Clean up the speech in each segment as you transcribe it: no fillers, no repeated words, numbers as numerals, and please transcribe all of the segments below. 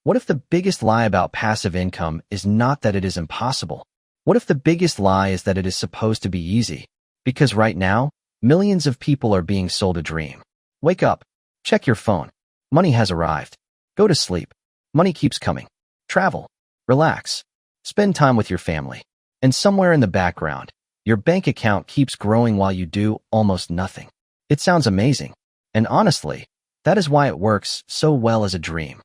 What if the biggest lie about passive income is not that it is impossible? What if the biggest lie is that it is supposed to be easy? Because right now, millions of people are being sold a dream. Wake up. Check your phone. Money has arrived. Go to sleep. Money keeps coming. Travel. Relax. Spend time with your family. And somewhere in the background, your bank account keeps growing while you do almost nothing. It sounds amazing. And honestly, that is why it works so well as a dream.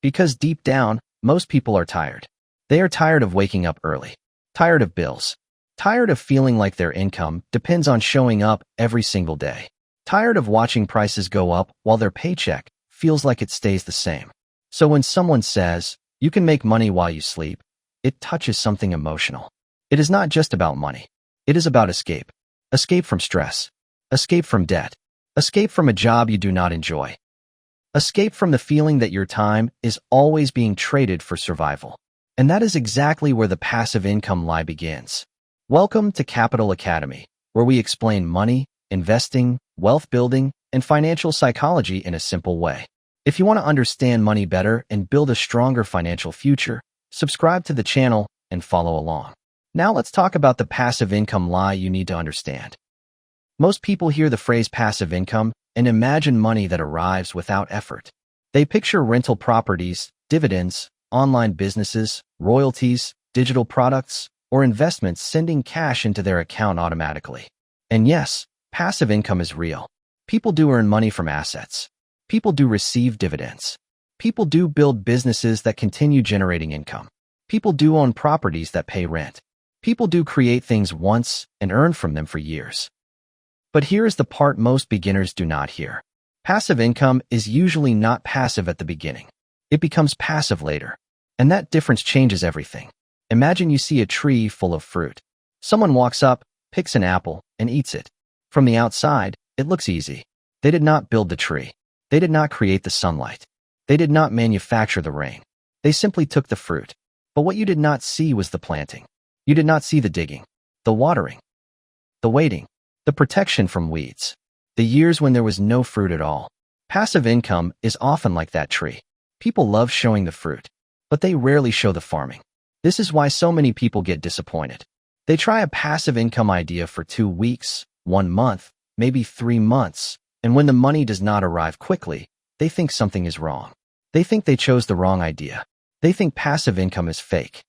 Because deep down, most people are tired. They are tired of waking up early. Tired of bills. Tired of feeling like their income depends on showing up every single day. Tired of watching prices go up while their paycheck feels like it stays the same. So when someone says, you can make money while you sleep, it touches something emotional. It is not just about money. It is about escape. Escape from stress. Escape from debt. Escape from a job you do not enjoy. Escape from the feeling that your time is always being traded for survival. And that is exactly where the passive income lie begins. Welcome to Capital Academy, where we explain money, investing, wealth building, and financial psychology in a simple way. If you want to understand money better and build a stronger financial future, subscribe to the channel and follow along. Now let's talk about the passive income lie you need to understand. Most people hear the phrase passive income and imagine money that arrives without effort. They picture rental properties, dividends, online businesses, royalties, digital products, or investments sending cash into their account automatically. And yes, passive income is real. People do earn money from assets. People do receive dividends. People do build businesses that continue generating income. People do own properties that pay rent. People do create things once and earn from them for years. But here is the part most beginners do not hear. Passive income is usually not passive at the beginning. It becomes passive later. And that difference changes everything. Imagine you see a tree full of fruit. Someone walks up, picks an apple, and eats it. From the outside, it looks easy. They did not build the tree. They did not create the sunlight. They did not manufacture the rain. They simply took the fruit. But what you did not see was the planting. You did not see the digging, the watering, the waiting, the protection from weeds, the years when there was no fruit at all. Passive income is often like that tree. People love showing the fruit, but they rarely show the farming. This is why so many people get disappointed. They try a passive income idea for 2 weeks, 1 month, maybe 3 months, and when the money does not arrive quickly, they think something is wrong. They think they chose the wrong idea. They think passive income is fake.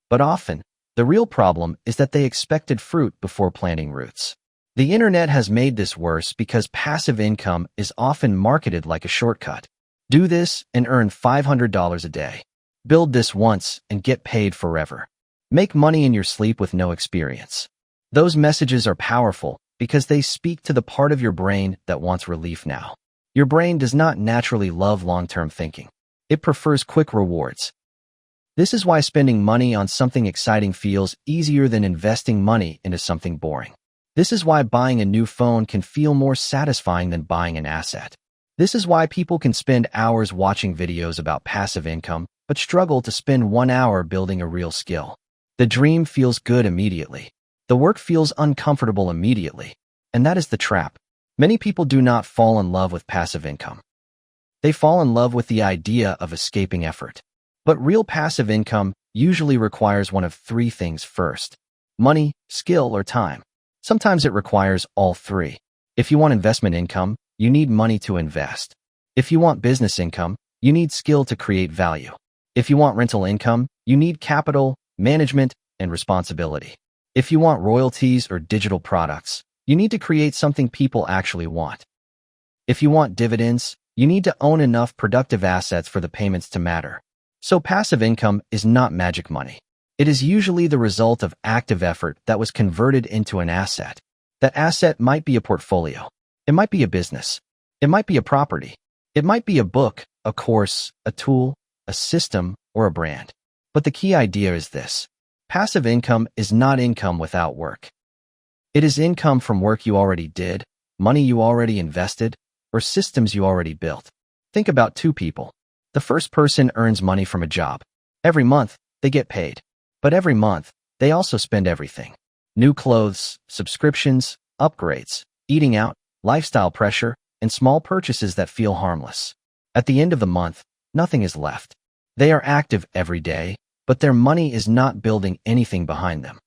But often, the real problem is that they expected fruit before planting roots. The internet has made this worse because passive income is often marketed like a shortcut. Do this and earn $500 a day. Build this once and get paid forever. Make money in your sleep with no experience. Those messages are powerful because they speak to the part of your brain that wants relief now. Your brain does not naturally love long-term thinking. It prefers quick rewards. This is why spending money on something exciting feels easier than investing money into something boring. This is why buying a new phone can feel more satisfying than buying an asset. This is why people can spend hours watching videos about passive income, but struggle to spend 1 hour building a real skill. The dream feels good immediately. The work feels uncomfortable immediately. And that is the trap. Many people do not fall in love with passive income. They fall in love with the idea of escaping effort. But real passive income usually requires one of 3 things first: money, skill, or time. Sometimes it requires all 3. If you want investment income, you need money to invest. If you want business income, you need skill to create value. If you want rental income, you need capital, management, and responsibility. If you want royalties or digital products, you need to create something people actually want. If you want dividends, you need to own enough productive assets for the payments to matter. So passive income is not magic money. It is usually the result of active effort that was converted into an asset. That asset might be a portfolio. It might be a business. It might be a property. It might be a book, a course, a tool, a system, or a brand. But the key idea is this: passive income is not income without work. It is income from work you already did, money you already invested, or systems you already built. Think about 2 people. The first person earns money from a job. Every month, they get paid. But every month, they also spend everything. New clothes, subscriptions, upgrades, eating out, lifestyle pressure, and small purchases that feel harmless. At the end of the month, nothing is left. They are active every day, but their money is not building anything behind them.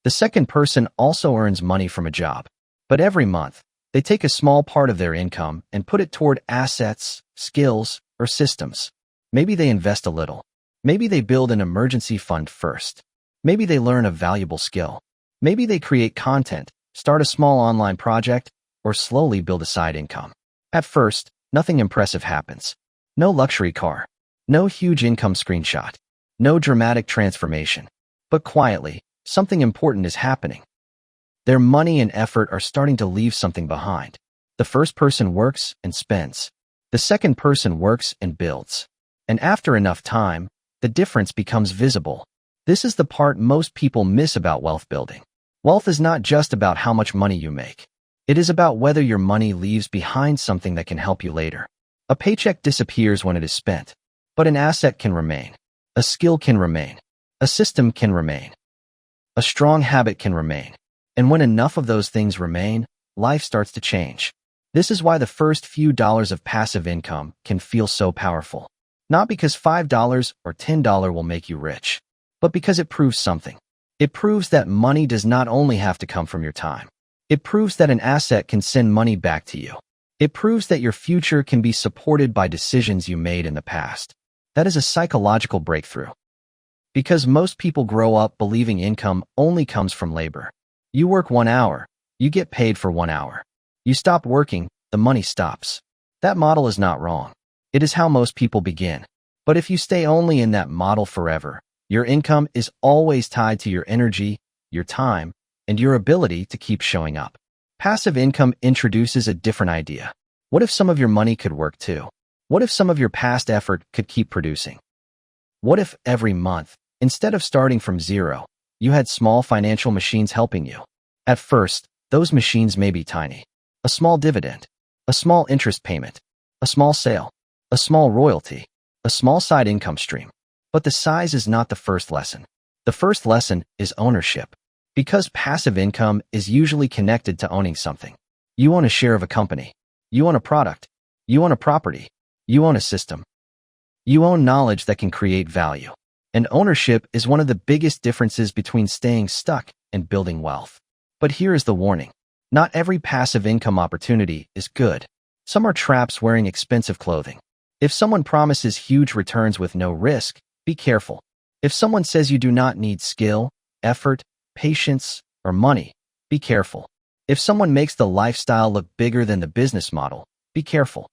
The second person also earns money from a job, but every month, they take a small part of their income and put it toward assets, skills, or systems. Maybe they invest a little. Maybe they build an emergency fund first. Maybe they learn a valuable skill. Maybe they create content, start a small online project, or slowly build a side income. At first, nothing impressive happens. No luxury car. No huge income screenshot. No dramatic transformation. But quietly, something important is happening. Their money and effort are starting to leave something behind. The first person works and spends. The second person works and builds. And after enough time, the difference becomes visible. This is the part most people miss about wealth building. Wealth is not just about how much money you make. It is about whether your money leaves behind something that can help you later. A paycheck disappears when it is spent, but an asset can remain. A skill can remain. A system can remain. A strong habit can remain. And when enough of those things remain, life starts to change. This is why the first few dollars of passive income can feel so powerful. Not because $5 or $10 will make you rich, but because it proves something. It proves that money does not only have to come from your time. It proves that an asset can send money back to you. It proves that your future can be supported by decisions you made in the past. That is a psychological breakthrough. Because most people grow up believing income only comes from labor. You work 1 hour, you get paid for 1 hour. You stop working, the money stops. That model is not wrong. It is how most people begin. But if you stay only in that model forever, your income is always tied to your energy, your time, and your ability to keep showing up. Passive income introduces a different idea. What if some of your money could work too? What if some of your past effort could keep producing? What if every month, instead of starting from zero, you had small financial machines helping you? At first, those machines may be tiny. A small dividend, a small interest payment, a small sale, a small royalty, a small side income stream. But the size is not the first lesson. The first lesson is ownership. Because passive income is usually connected to owning something. You own a share of a company. You own a product. You own a property. You own a system. You own knowledge that can create value. And ownership is one of the biggest differences between staying stuck and building wealth. But here is the warning. Not every passive income opportunity is good. Some are traps wearing expensive clothing. If someone promises huge returns with no risk, be careful. If someone says you do not need skill, effort, patience, or money, be careful. If someone makes the lifestyle look bigger than the business model, be careful.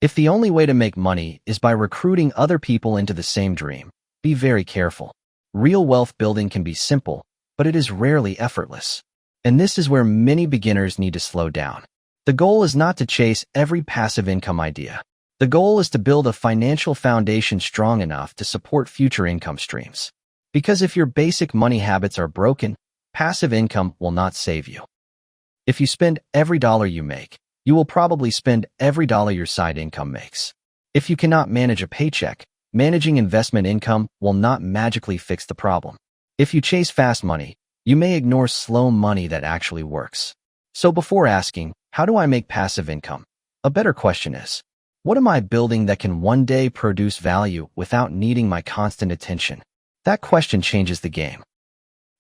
If the only way to make money is by recruiting other people into the same dream, be very careful. Real wealth building can be simple, but it is rarely effortless. And this is where many beginners need to slow down. The goal is not to chase every passive income idea. The goal is to build a financial foundation strong enough to support future income streams. Because if your basic money habits are broken, passive income will not save you. If you spend every dollar you make, you will probably spend every dollar your side income makes. If you cannot manage a paycheck, managing investment income will not magically fix the problem. If you chase fast money, you may ignore slow money that actually works. So before asking, how do I make passive income? A better question is, what am I building that can one day produce value without needing my constant attention? That question changes the game.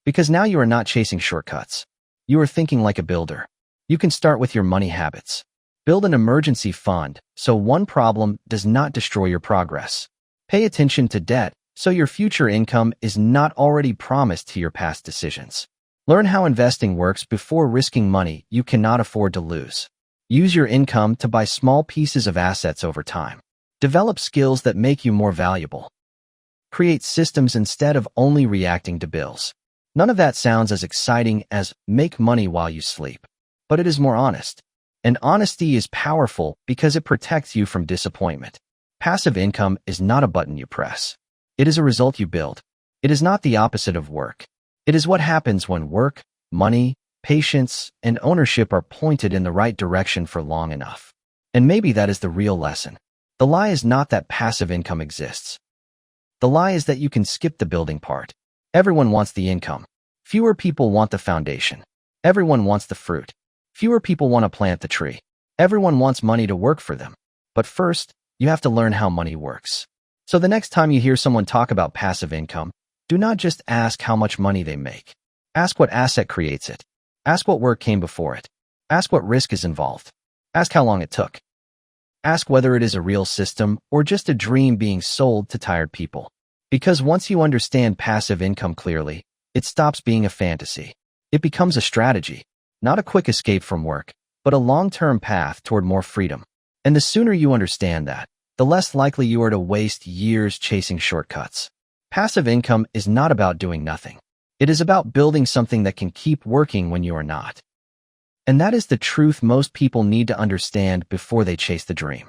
Because now you are not chasing shortcuts. You are thinking like a builder. You can start with your money habits. Build an emergency fund so one problem does not destroy your progress. Pay attention to debt so your future income is not already promised to your past decisions. Learn how investing works before risking money you cannot afford to lose. Use your income to buy small pieces of assets over time. Develop skills that make you more valuable. Create systems instead of only reacting to bills. None of that sounds as exciting as make money while you sleep, but it is more honest. And honesty is powerful because it protects you from disappointment. Passive income is not a button you press. It is a result you build. It is not the opposite of work. It is what happens when work, money, patience, and ownership are pointed in the right direction for long enough. And maybe that is the real lesson. The lie is not that passive income exists. The lie is that you can skip the building part. Everyone wants the income. Fewer people want the foundation. Everyone wants the fruit. Fewer people want to plant the tree. Everyone wants money to work for them. But first, You have to learn how money works. So the next time you hear someone talk about passive income, do not just ask how much money they make. Ask what asset creates it. Ask what work came before it. Ask what risk is involved. Ask how long it took. Ask whether it is a real system or just a dream being sold to tired people. Because once you understand passive income clearly, it stops being a fantasy. It becomes a strategy, not a quick escape from work, but a long-term path toward more freedom. And the sooner you understand that, the less likely you are to waste years chasing shortcuts. Passive income is not about doing nothing. It is about building something that can keep working when you are not. And that is the truth most people need to understand before they chase the dream.